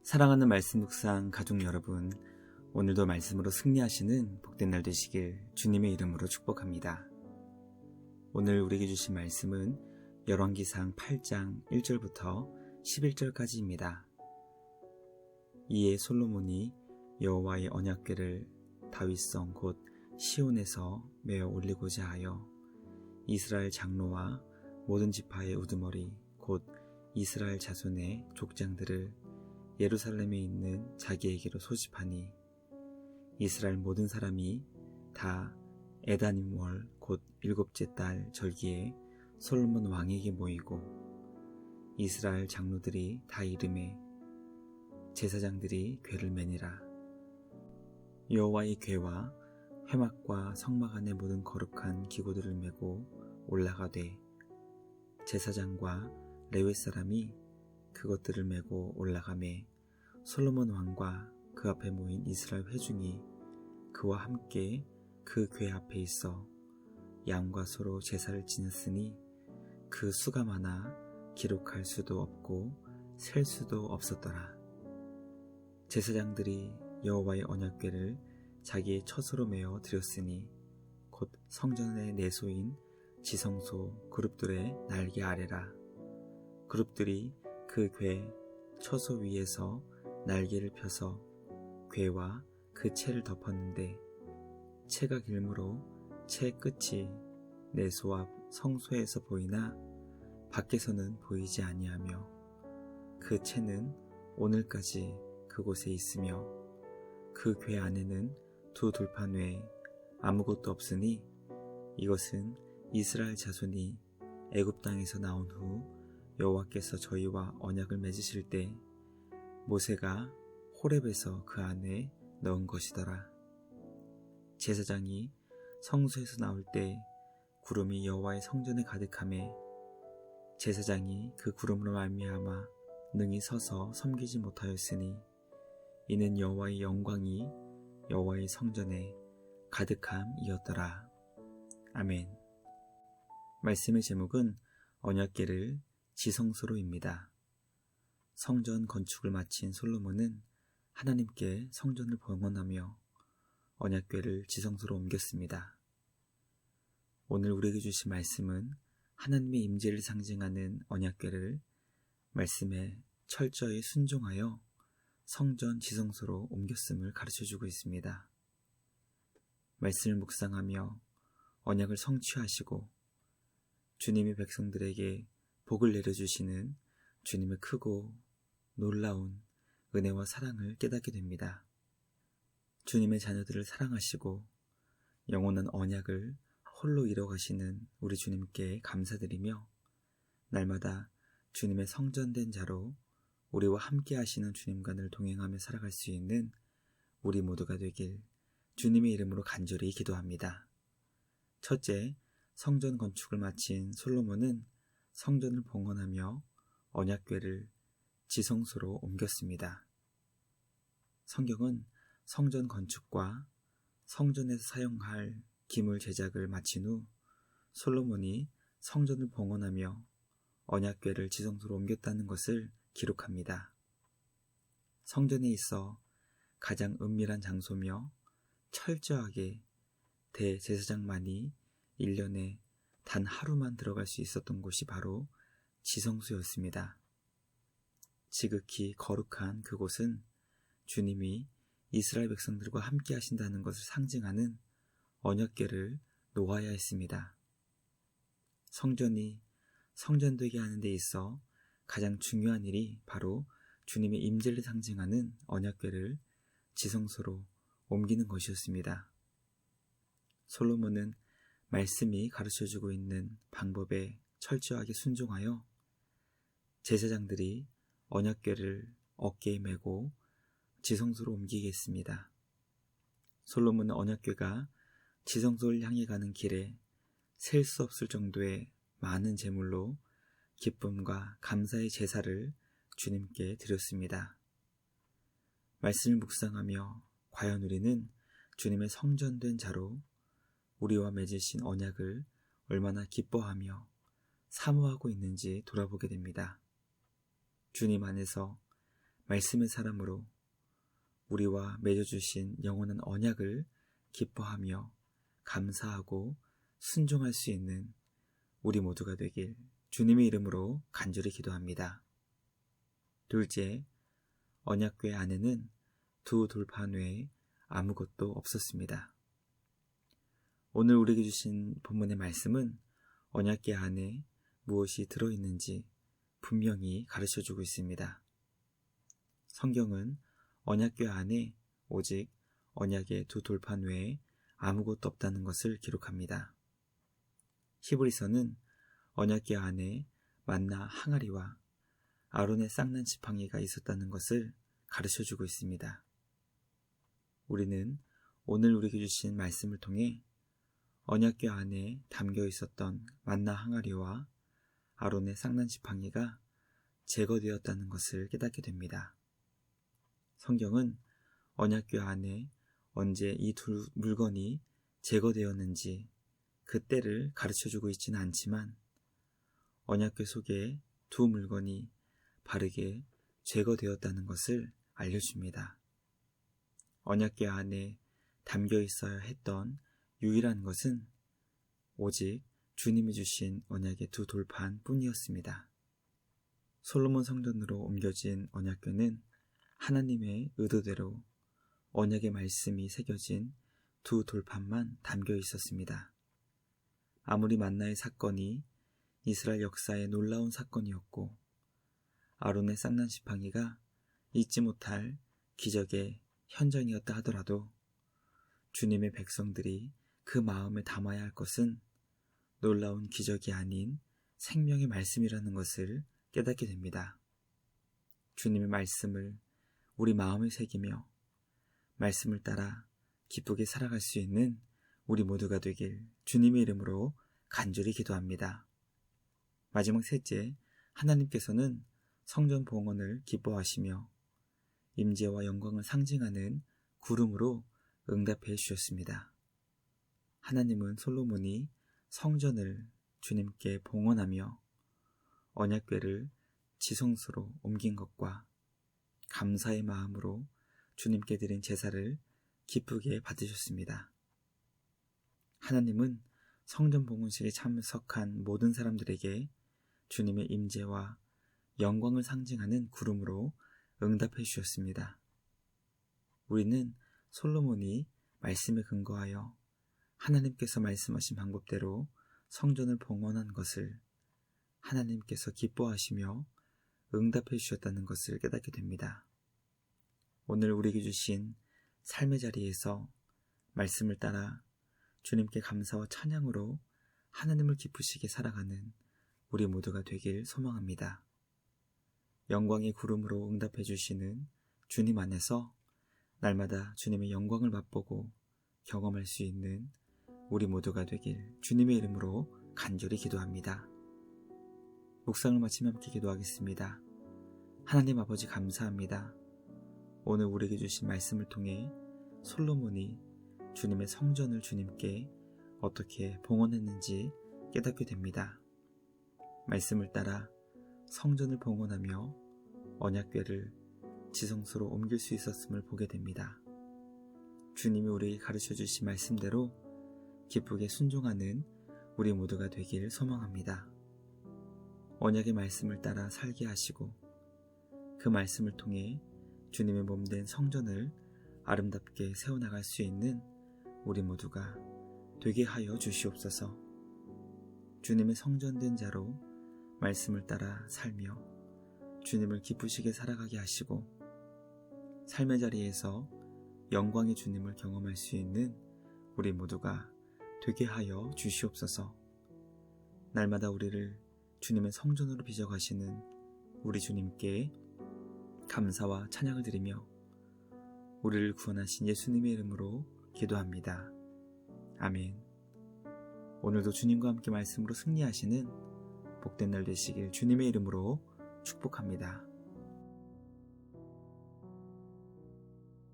사랑하는 말씀 묵상 가족 여러분, 오늘도 말씀으로 승리하시는 복된 날 되시길 주님의 이름으로 축복합니다. 오늘 우리에게 주신 말씀은 열왕기상 8장 1절부터 11절까지입니다. 이에 솔로몬이 여호와의 언약궤를 다윗성 곧 시온에서 메어 올리고자 하여 이스라엘 장로와 모든 지파의 우두머리 곧 이스라엘 자손의 족장들을 예루살렘에 있는 자기에게로 소집하니 이스라엘 모든 사람이 다 에다님 월 곧 7째 달 절기에 솔로몬 왕에게 모이고 이스라엘 장로들이 다 이름에 제사장들이 궤를 매니라. 여호와의 궤와 회막과 성막 안의 모든 거룩한 기구들을 메고 올라가되 제사장과 레위 사람이 그것들을 메고 올라가매 솔로몬 왕과 그 앞에 모인 이스라엘 회중이 그와 함께 그 궤 앞에 있어 양과 소로 제사를 지냈으니 그 수가 많아 기록할 수도 없고 셀 수도 없었더라. 제사장들이 여호와의 언약궤를 자기의 처소로 메어 드렸으니 곧 성전의 내소인 지성소 그룹들의 날개 아래라. 그룹들이 그 궤 처소 위에서 날개를 펴서 궤와 그 채를 덮었는데 채가 길므로 채 끝이 내소 앞 성소에서 보이나 밖에서는 보이지 아니하며 그 채는 오늘까지 그곳에 있으며 그 궤 안에는 두 돌판 외에 아무것도 없으니 이것은 이스라엘 자손이 애굽 땅에서 나온 후 여호와께서 저희와 언약을 맺으실 때 모세가 호렙에서 그 안에 넣은 것이더라. 제사장이 성소에서 나올 때 구름이 여호와의 성전에 가득하매 제사장이 그 구름으로 말미암아 능히 서서 섬기지 못하였으니 이는 여호와의 영광이 여호와의 성전에 가득함이었더라. 아멘. 말씀의 제목은 언약궤를 지성소로입니다. 성전 건축을 마친 솔로몬은 하나님께 성전을 봉헌하며 언약궤를 지성소로 옮겼습니다. 오늘 우리에게 주신 말씀은 하나님의 임재를 상징하는 언약궤를 말씀에 철저히 순종하여 성전 지성소로 옮겼음을 가르쳐주고 있습니다. 말씀을 묵상하며 언약을 성취하시고 주님의 백성들에게 복을 내려주시는 주님의 크고 놀라운 은혜와 사랑을 깨닫게 됩니다. 주님의 자녀들을 사랑하시고 영원한 언약을 홀로 이뤄가시는 우리 주님께 감사드리며 날마다 주님의 성전된 자로 우리와 함께 하시는 주님과 늘 동행하며 살아갈 수 있는 우리 모두가 되길 주님의 이름으로 간절히 기도합니다. 첫째, 성전 건축을 마친 솔로몬은 성전을 봉헌하며 언약궤를 지성소로 옮겼습니다. 성경은 성전 건축과 성전에서 사용할 기물 제작을 마친 후 솔로몬이 성전을 봉헌하며 언약궤를 지성소로 옮겼다는 것을 기록합니다. 성전에 있어 가장 은밀한 장소며 철저하게 대제사장만이 1년에 단 하루만 들어갈 수 있었던 곳이 바로 지성소였습니다. 지극히 거룩한 그곳은 주님이 이스라엘 백성들과 함께 하신다는 것을 상징하는 언약궤를 놓아야 했습니다. 성전이 성전되게 하는 데 있어 가장 중요한 일이 바로 주님의 임재를 상징하는 언약궤를 지성소로 옮기는 것이었습니다. 솔로몬은 말씀이 가르쳐주고 있는 방법에 철저하게 순종하여 제사장들이 언약궤를 어깨에 메고 지성소로 옮기게 했습니다. 솔로몬은 언약궤가 지성소를 향해 가는 길에 셀 수 없을 정도의 많은 제물로 기쁨과 감사의 제사를 주님께 드렸습니다. 말씀을 묵상하며 과연 우리는 주님의 성전된 자로 우리와 맺으신 언약을 얼마나 기뻐하며 사모하고 있는지 돌아보게 됩니다. 주님 안에서 말씀의 사람으로 우리와 맺어주신 영원한 언약을 기뻐하며 감사하고 순종할 수 있는 우리 모두가 되길 주님의 이름으로 간절히 기도합니다. 둘째, 언약궤 안에는 두 돌판 외에 아무것도 없었습니다. 오늘 우리에게 주신 본문의 말씀은 언약궤 안에 무엇이 들어있는지 분명히 가르쳐주고 있습니다. 성경은 언약궤 안에 오직 언약의 두 돌판 외에 아무것도 없다는 것을 기록합니다. 히브리서는 언약궤 안에 만나 항아리와 아론의 쌍난 지팡이가 있었다는 것을 가르쳐주고 있습니다. 우리는 오늘 우리에게 주신 말씀을 통해 언약궤 안에 담겨 있었던 만나 항아리와 아론의 쌍난 지팡이가 제거되었다는 것을 깨닫게 됩니다. 성경은 언약궤 안에 언제 이 두 물건이 제거되었는지 그 때를 가르쳐주고 있지는 않지만 언약궤 속에 두 물건이 바르게 제거되었다는 것을 알려줍니다. 언약궤 안에 담겨 있어야 했던 유일한 것은 오직 주님이 주신 언약의 두 돌판 뿐이었습니다. 솔로몬 성전으로 옮겨진 언약궤는 하나님의 의도대로 언약의 말씀이 새겨진 두 돌판만 담겨 있었습니다. 아무리 만나의 사건이 이스라엘 역사의 놀라운 사건이었고 아론의 쌍난 지팡이가 잊지 못할 기적의 현장이었다 하더라도 주님의 백성들이 그 마음에 담아야 할 것은 놀라운 기적이 아닌 생명의 말씀이라는 것을 깨닫게 됩니다. 주님의 말씀을 우리 마음에 새기며 말씀을 따라 기쁘게 살아갈 수 있는 우리 모두가 되길 주님의 이름으로 간절히 기도합니다. 마지막 셋째, 하나님께서는 성전 봉헌을 기뻐하시며 임재와 영광을 상징하는 구름으로 응답해 주셨습니다. 하나님은 솔로몬이 성전을 주님께 봉헌하며 언약궤를 지성소로 옮긴 것과 감사의 마음으로 주님께 드린 제사를 기쁘게 받으셨습니다. 하나님은 성전 봉헌식에 참석한 모든 사람들에게 주님의 임재와 영광을 상징하는 구름으로 응답해 주셨습니다. 우리는 솔로몬이 말씀에 근거하여 하나님께서 말씀하신 방법대로 성전을 봉헌한 것을 하나님께서 기뻐하시며 응답해 주셨다는 것을 깨닫게 됩니다. 오늘 우리에게 주신 삶의 자리에서 말씀을 따라 주님께 감사와 찬양으로 하나님을 기쁘시게 살아가는 우리 모두가 되길 소망합니다. 영광의 구름으로 응답해 주시는 주님 안에서 날마다 주님의 영광을 맛보고 경험할 수 있는 우리 모두가 되길 주님의 이름으로 간절히 기도합니다. 묵상을 마치며 함께 기도하겠습니다. 하나님 아버지 감사합니다. 오늘 우리에게 주신 말씀을 통해 솔로몬이 주님의 성전을 주님께 어떻게 봉헌했는지 깨닫게 됩니다. 말씀을 따라 성전을 봉헌하며 언약궤를 지성소로 옮길 수 있었음을 보게 됩니다. 주님이 우리에게 가르쳐 주신 말씀대로 기쁘게 순종하는 우리 모두가 되길 소망합니다. 언약의 말씀을 따라 살게 하시고 그 말씀을 통해 주님의 몸된 성전을 아름답게 세워나갈 수 있는 우리 모두가 되게 하여 주시옵소서. 주님의 성전된 자로 말씀을 따라 살며 주님을 기쁘시게 살아가게 하시고 삶의 자리에서 영광의 주님을 경험할 수 있는 우리 모두가 되게 하여 주시옵소서. 날마다 우리를 주님의 성전으로 빚어가시는 우리 주님께 감사와 찬양을 드리며 우리를 구원하신 예수님의 이름으로 기도합니다. 아멘. 오늘도 주님과 함께 말씀으로 승리하시는 복된 날 되시길 주님의 이름으로 축복합니다.